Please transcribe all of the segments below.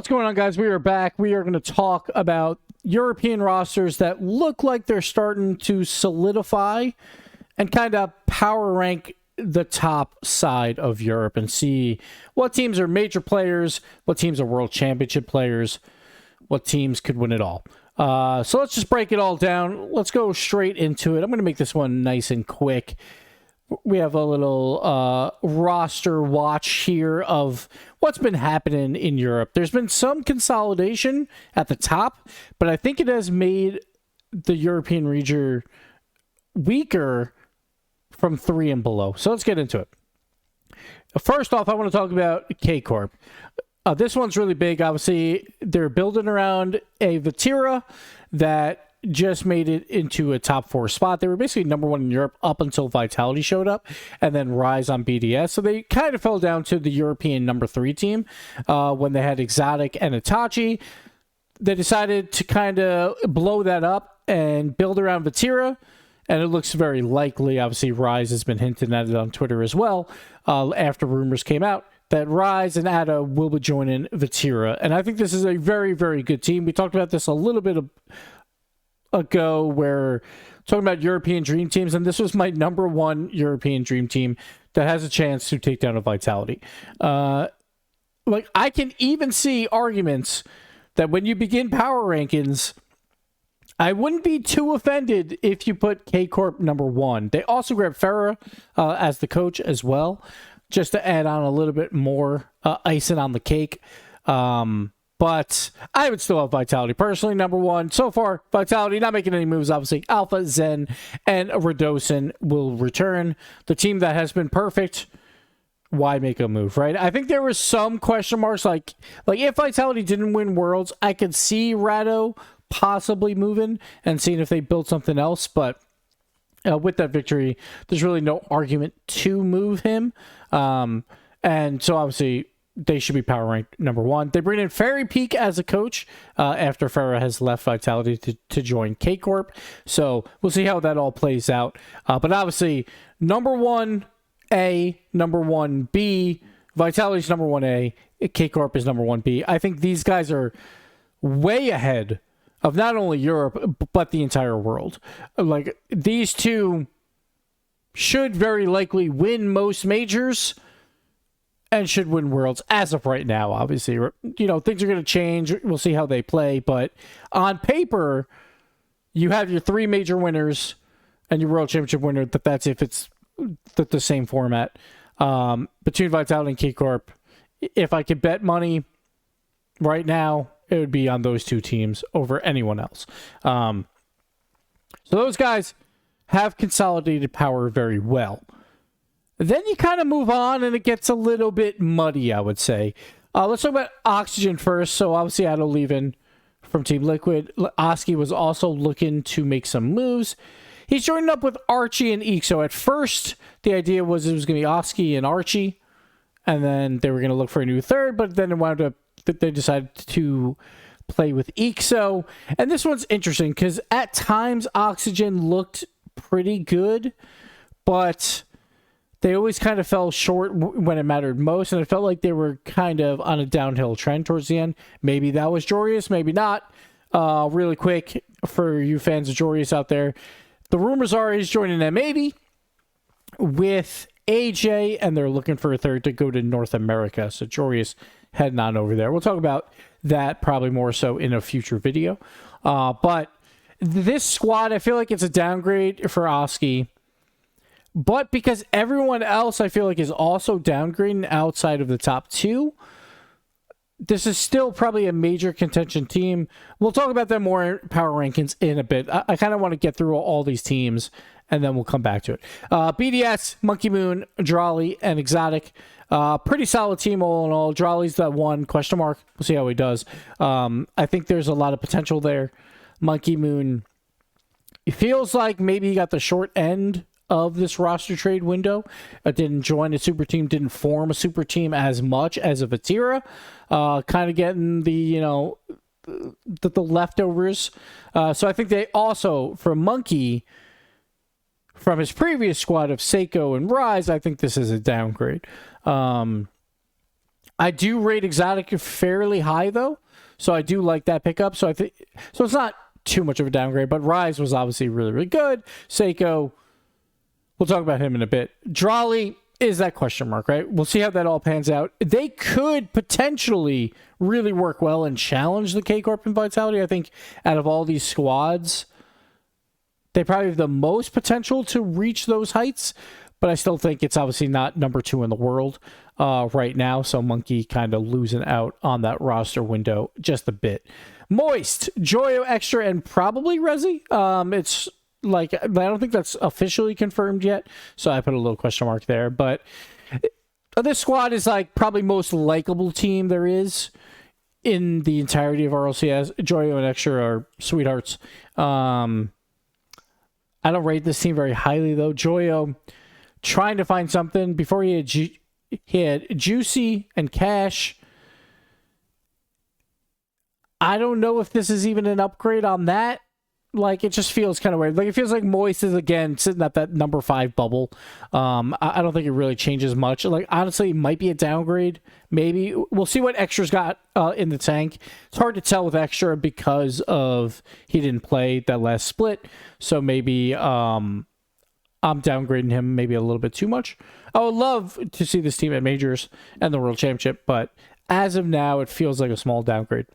What's going on, guys? We are back. We are going to talk about European rosters that look like they're starting to solidify and kind of power rank the top side of Europe and see what teams are major players, what teams are world championship players, what teams could win it all. So let's just break it all down. Let's go straight into it. I'm going to make this one nice and quick. We have a little roster watch here of what's been happening in Europe. There's been some consolidation at the top, but I think it has made the European region weaker from 3 and below. So let's get into it. First off, I want to talk about Corp. This one's really big. Obviously, they're building around a Vatira that just made it into a top 4 spot. They were basically number 1 in Europe up until Vitality showed up, and then Rise on BDS. So they kind of fell down to the European number 3 team when they had Exotic and Itachi. They decided to kind of blow that up and build around Vatira, and it looks very likely. Obviously, Rise has been hinting at it on Twitter as well after rumors came out that Rise and Ada will be joining Vatira. And I think this is a very, very good team. We talked about this a little bit ago, where talking about European dream teams, and this was my number 1 European dream team that has a chance to take down a Vitality. Like, I can even see arguments that when you begin power rankings, I wouldn't be too offended if you put Corp number 1. They also grabbed Farah as the coach as well, just to add on a little bit more icing on the cake. But I would still have Vitality personally, number 1. So far, Vitality not making any moves, obviously. Alpha, Zen, and Radosin will return. The team that has been perfect, why make a move, right? I think there was some question marks, like if Vitality didn't win Worlds, I could see Rado possibly moving and seeing if they built something else. But with that victory, there's really no argument to move him. And so obviously, they should be power ranked number 1. They bring in Fairy Peak as a coach after Farah has left Vitality to join Corp. So we'll see how that all plays out. But obviously, number 1A, number 1B, Vitality's number 1A, Corp is number 1B. I think these guys are way ahead of not only Europe, but the entire world. Like, these two should very likely win most majors and should win Worlds as of right now. Obviously, you know, things are going to change. We'll see how they play. But on paper, you have your 3 major winners and your World Championship winner. That's if it's the same format. Between Vitality and Corp, if I could bet money right now, it would be on those 2 teams over anyone else. So those guys have consolidated power very well. Then you kind of move on, and it gets a little bit muddy, I would say. Let's talk about Oxygen first. So obviously, Ado leaving from Team Liquid. Oski was also looking to make some moves. He's joining up with Archie and Eek. So at first, the idea was it was going to be Oski and Archie, and then they were going to look for a new third, but then it wound up that they decided to play with EXO. And this one's interesting because at times Oxygen looked pretty good, but they always kind of fell short when it mattered most, and it felt like they were kind of on a downhill trend towards the end. Maybe that was Joreus, maybe not. Really quick, for you fans of Joreus out there, the rumors are he's joining M80 with AJ, and they're looking for a third to go to North America. So Joreus heading on over there. We'll talk about that probably more so in a future video. But this squad, I feel like it's a downgrade for Oski. But because everyone else, I feel like, is also downgrading outside of the top 2, this is still probably a major contention team. We'll talk about them more in power rankings in a bit. I kind of want to get through all these teams, and then we'll come back to it. BDS, Monkey Moon, Drawley, and Exotic. Pretty solid team all in all. Drawley's that one question mark. We'll see how he does. I think there's a lot of potential there. Monkey Moon, it feels like maybe he got the short end of this roster trade window. Didn't join a super team, didn't form a super team as much as a Vatira. Kind of getting the, you know, the leftovers. So I think they also, for Monkey, from his previous squad of Seiko and Rise, I think this is a downgrade. I do rate Exotic fairly high, though, so I do like that pickup. So I think so. It's not too much of a downgrade, but Rise was obviously really, really good. Seiko, we'll talk about him in a bit. Drawley is that question mark, right? We'll see how that all pans out. They could potentially really work well and challenge the K-Corp in Vitality. I think out of all these squads, they probably have the most potential to reach those heights, but I still think it's obviously not number 2 in the world right now, so Monkey kind of losing out on that roster window just a bit. Moist, Joyo Extra, and probably Rezi. It's like, I don't think that's officially confirmed yet, so I put a little question mark there, but this squad is like probably most likable team there is in the entirety of RLCS. Joyo and Extra are sweethearts. I don't rate this team very highly, though. Joyo trying to find something. Before he had Juicy and Cash. I don't know if this is even an upgrade on that. Like, it just feels kind of weird. Like, it feels like Moist is, again, sitting at that number 5 bubble. I don't think it really changes much. Like, honestly, it might be a downgrade. Maybe. We'll see what Extra's got in the tank. It's hard to tell with Extra because of he didn't play that last split. So maybe I'm downgrading him maybe a little bit too much. I would love to see this team at Majors and the World Championship, but as of now, it feels like a small downgrade.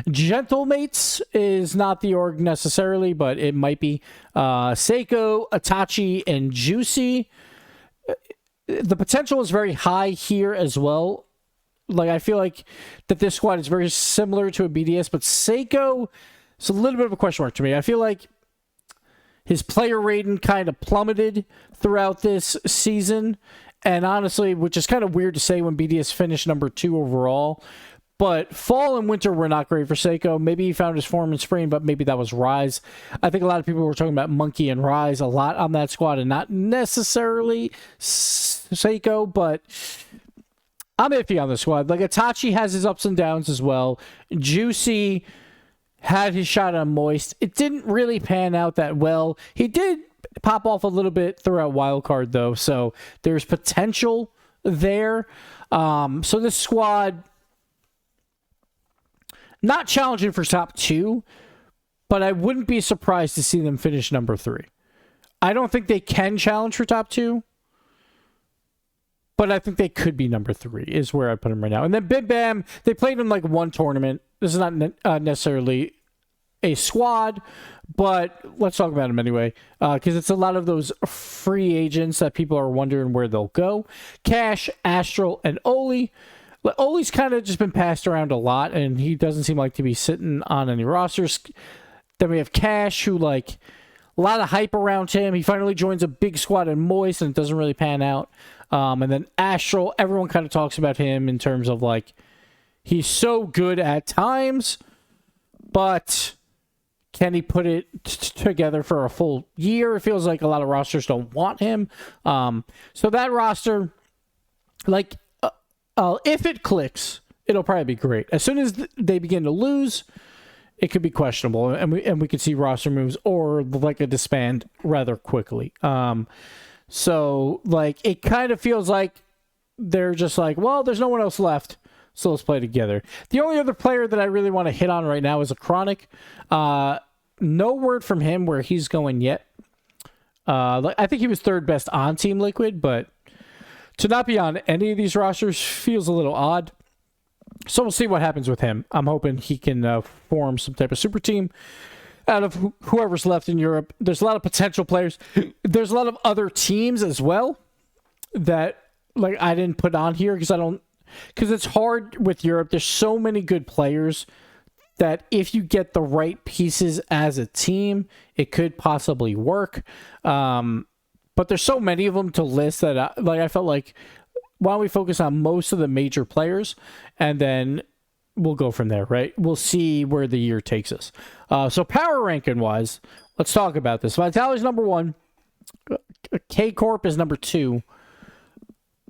Gentlemates is not the org necessarily, but it might be. Seiko, Itachi, and Juicy. The potential is very high here as well. Like, I feel like that this squad is very similar to a BDS, but Seiko is a little bit of a question mark to me. I feel like his player rating kind of plummeted throughout this season, and honestly, which is kind of weird to say when BDS finished number 2 overall. But fall and winter were not great for Seiko. Maybe he found his form in spring, but maybe that was Rise. I think a lot of people were talking about Monkey and Rise a lot on that squad and not necessarily Seiko, but I'm iffy on the squad. Like, Itachi has his ups and downs as well. Juicy had his shot on Moist. It didn't really pan out that well. He did pop off a little bit throughout Wildcard, though, so there's potential there. So this squad, not challenging for top 2, but I wouldn't be surprised to see them finish number 3. I don't think they can challenge for top 2, but I think they could be number 3 is where I put them right now. And then Bim Bam, they played in like one tournament. This is not necessarily a squad, but let's talk about them anyway, because it's a lot of those free agents that people are wondering where they'll go. Cash, Astral, and Oli. Oli's kind of just been passed around a lot, and he doesn't seem like to be sitting on any rosters. Then we have Cash, who, like, a lot of hype around him. He finally joins a big squad in Moist, and it doesn't really pan out. And then Astral, everyone kind of talks about him in terms of, like, he's so good at times, but can he put it together for a full year? It feels like a lot of rosters don't want him. So that roster, like, if it clicks, it'll probably be great. As soon as they begin to lose, it could be questionable, and we could see roster moves or like a disband rather quickly. So like it kind of feels like they're just like, well, there's no one else left, so let's play together. The only other player that I really want to hit on right now is a Chronic. No word from him where he's going yet. I think he was 3rd best on Team Liquid, but to not be on any of these rosters feels a little odd. So we'll see what happens with him. I'm hoping he can form some type of super team out of whoever's left in Europe. There's a lot of potential players. There's a lot of other teams as well that like I didn't put on here because it's hard with Europe. There's so many good players that if you get the right pieces as a team, it could possibly work. But there's so many of them to list that I felt like, why don't we focus on most of the major players and then we'll go from there, right? We'll see where the year takes us. So power ranking wise, let's talk about this. Vitality's number 1. K-Corp is number 2.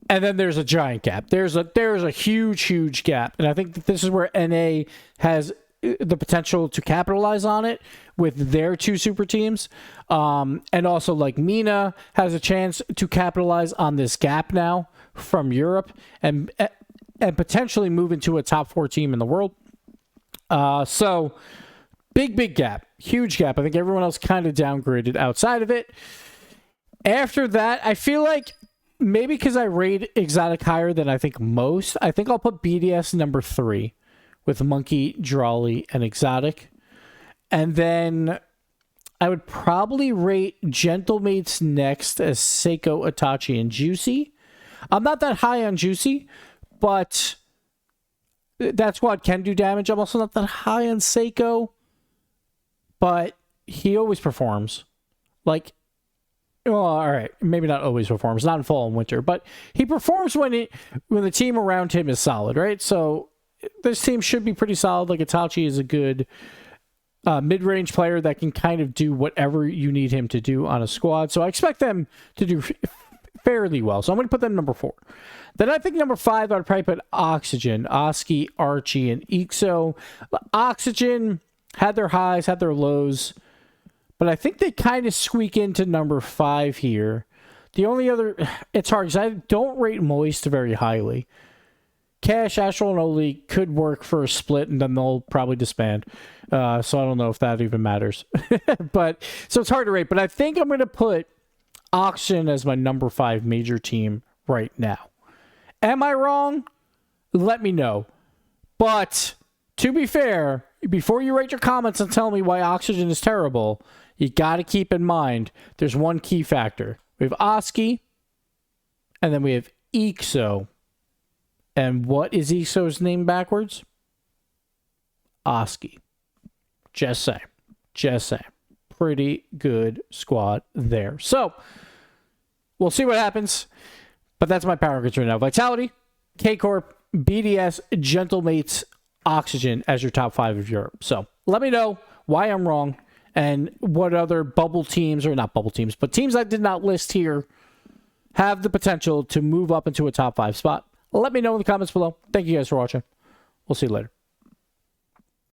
And then there's a giant gap. There's a huge gap. And I think that this is where NA has the potential to capitalize on it with their 2 super teams. And also like Mina has a chance to capitalize on this gap now from Europe. And and potentially move into a top 4 team in the world. So big gap, huge gap. I think everyone else kind of downgraded outside of it. After that, I feel like maybe because I rate Exotic higher than I think most, I think I'll put BDS number 3 with Monkey, Drawly, and Exotic. And then I would probably rate Gentlemates next as Seiko, Itachi, and Juicy. I'm not that high on Juicy, but that squad can do damage. I'm also not that high on Seiko, but he always performs. Like, well, all right, maybe not always performs, not in fall and winter, but he performs when the team around him is solid, right? So this team should be pretty solid. Like, Itachi is a good mid-range player that can kind of do whatever you need him to do on a squad. So I expect them to do fairly well. So I'm going to put them number 4. Then I think number 5, I'd probably put Oxygen, Oski, Archie, and Ixo. Oxygen had their highs, had their lows, but I think they kind of squeak into number 5 here. The only other, it's hard because I don't rate Moist very highly. Cash, Astral, and Oli could work for a split, and then they'll probably disband. So I don't know if that even matters. But so it's hard to rate, but I think I'm going to put Oxygen as my number 5 major team right now. Am I wrong? Let me know. But to be fair, before you write your comments and tell me why Oxygen is terrible, you got to keep in mind there's one key factor. We have Oski, and then we have Ixo. And what is Ixo's name backwards? Oski. Just saying. Just saying. Pretty good squad there. So, we'll see what happens. But that's my power rankings right now. Vitality, K-Corp, BDS, Gentlemates, Oxygen as your top 5 of Europe. So, let me know why I'm wrong and what other bubble teams, or not bubble teams, but teams I did not list here have the potential to move up into a top 5 spot. Let me know in the comments below. Thank you guys for watching. We'll see you later.